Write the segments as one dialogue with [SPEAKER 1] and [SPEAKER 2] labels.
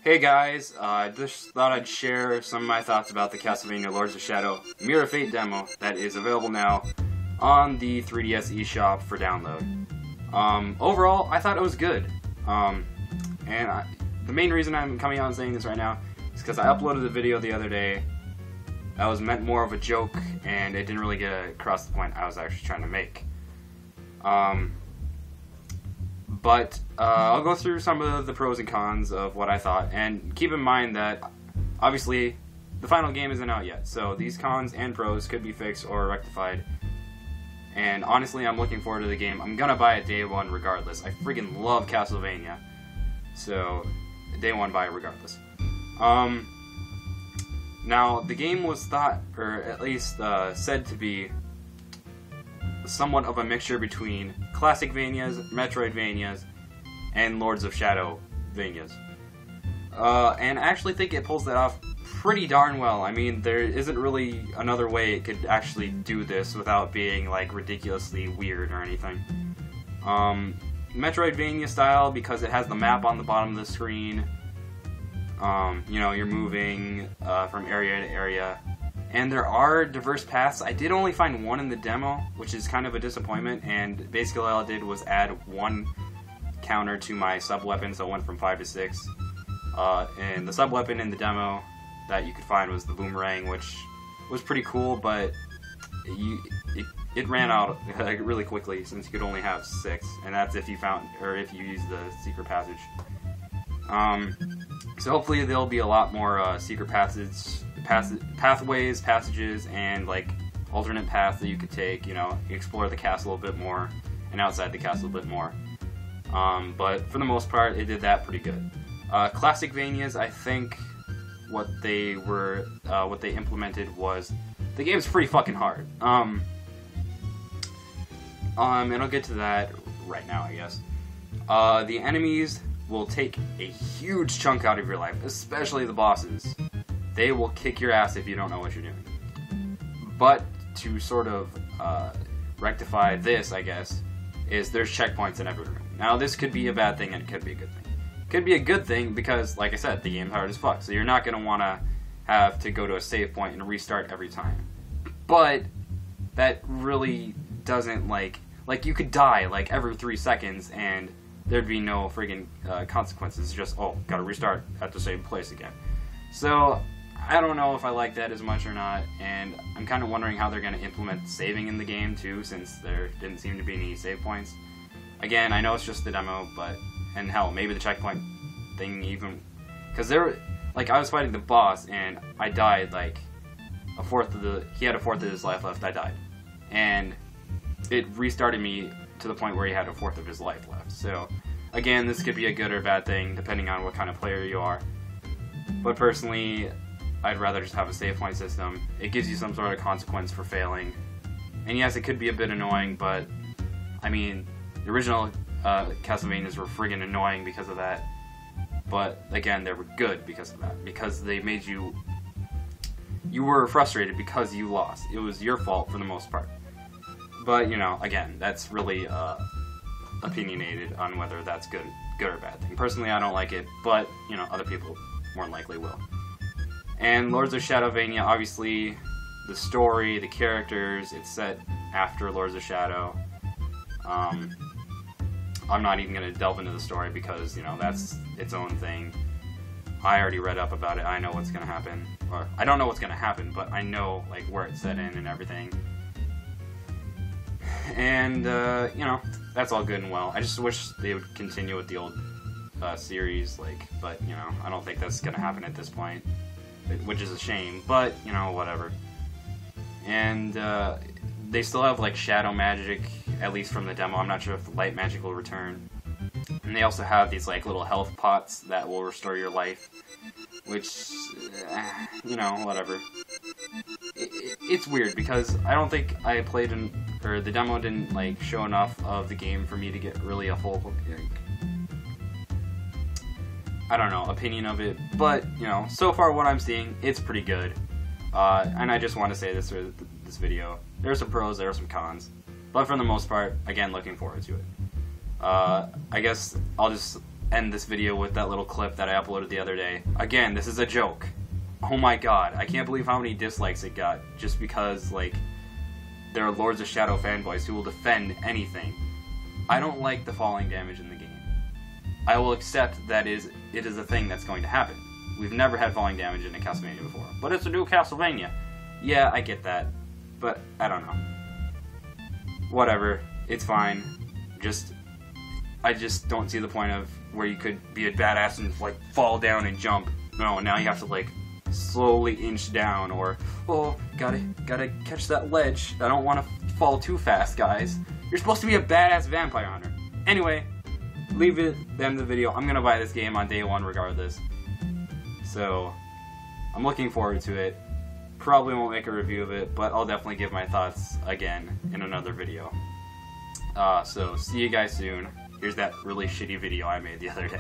[SPEAKER 1] Hey guys, I just thought I'd share some of my thoughts about the Castlevania Lords of Shadow Mirror of Fate demo that is available now on the 3DS eShop for download. Overall, I thought it was good. The main reason I'm coming out and saying this right now is because I uploaded a video the other day that was meant more of a joke, and it didn't really get across the point I was actually trying to make. But I'll go through some of the pros and cons of what I thought, and keep in mind that obviously the final game isn't out yet, so these cons and pros could be fixed or rectified. And honestly, I'm looking forward to the game. I'm gonna buy it day one regardless. I freaking love Castlevania, so day one buy it regardless. Now the game was thought, or at least said to be, somewhat of a mixture between classic Vanias, Metroidvanias, and Lords of Shadow Vanias. And I actually think it pulls that off pretty darn well. I mean, there isn't really another way it could actually do this without being, like, ridiculously weird or anything. Metroidvania style, because it has the map on the bottom of the screen. You know, you're moving from area to area. And there are diverse paths. I did only find one in the demo, which is kind of a disappointment, and basically all I did was add one counter to my sub-weapon, so it went from 5 to 6. And the sub-weapon in the demo that you could find was the boomerang, which was pretty cool, but it ran out really quickly since you could only have 6, and that's if you found, or if you use the secret passage. So hopefully there'll be a lot more secret passages, and like alternate paths that you could take, you know, explore the castle a bit more and outside the castle a bit more. But for the most part, it did that pretty good. Classic Vanias, I think what they implemented was the game's pretty fucking hard. And I'll get to that right now, I guess. The enemies will take a huge chunk out of your life, especially the bosses. They will kick your ass if you don't know what you're doing. But to sort of rectify this, I guess, is there's checkpoints in every room. Now, this could be a bad thing and it could be a good thing. It could be a good thing because, like I said, the game's hard as fuck, so you're not going to want to have to go to a save point and restart every time. But that really doesn't, like you could die, like, every 3 seconds and there'd be no friggin' consequences. Just, oh, gotta restart at the same place again. So I don't know if I like that as much or not, and I'm kind of wondering how they're going to implement saving in the game too, since there didn't seem to be any save points. Again, I know it's just the demo, but, and hell, maybe the checkpoint thing even, because like, I was fighting the boss, and I died, like, he had a fourth of his life left, I died. And it restarted me to the point where he had a fourth of his life left. So, again, this could be a good or bad thing, depending on what kind of player you are. But personally, I'd rather just have a save point system. It gives you some sort of consequence for failing. And yes, it could be a bit annoying, but, I mean, the original Castlevanias were friggin' annoying because of that. But, again, they were good because of that. Because they made you were frustrated because you lost. It was your fault for the most part. But, you know, again, that's really opinionated on whether that's good or bad thing. Personally, I don't like it, but, you know, other people more than likely will. And Lords of Shadowvania, obviously, the story, the characters, it's set after Lords of Shadow. I'm not even going to delve into the story because, you know, that's its own thing. I already read up about it. I know what's going to happen. Or, I don't know what's going to happen, but I know, like, where it's set in and everything. And, you know, that's all good and well. I just wish they would continue with the old series, like, but, you know, I don't think that's going to happen at this point. Which is a shame, but, you know, whatever. And they still have, like, shadow magic, at least from the demo. I'm not sure if the light magic will return. And they also have these, like, little health pots that will restore your life, which, you know, whatever. It's weird, because I don't think I played or the demo didn't, like, show enough of the game for me to get really a full, like, I don't know, opinion of it, but, you know, so far what I'm seeing, it's pretty good. And I just want to say this for this video. There are some pros, there are some cons, but for the most part, again, looking forward to it. I guess I'll just end this video with that little clip that I uploaded the other day. Again, this is a joke. Oh my god, I can't believe how many dislikes it got just because, like, there are Lords of Shadow fanboys who will defend anything. I don't like the falling damage in the game. I will accept that it is a thing that's going to happen. We've never had falling damage in a Castlevania before. But it's a new Castlevania. Yeah, I get that. But, I don't know. Whatever. It's fine. I just don't see the point of where you could be a badass and, like, fall down and jump. No, now you have to, like, slowly inch down, or, oh, gotta catch that ledge. I don't want to fall too fast, guys. You're supposed to be a badass vampire hunter. Anyway, leave it them the video. I'm gonna buy this game on day one regardless. So, I'm looking forward to it. Probably won't make a review of it, but I'll definitely give my thoughts again in another video. So, see you guys soon. Here's that really shitty video I made the other day.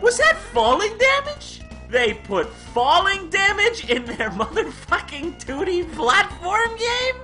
[SPEAKER 2] Was that falling damage? They put falling damage in their motherfucking 2D platform game?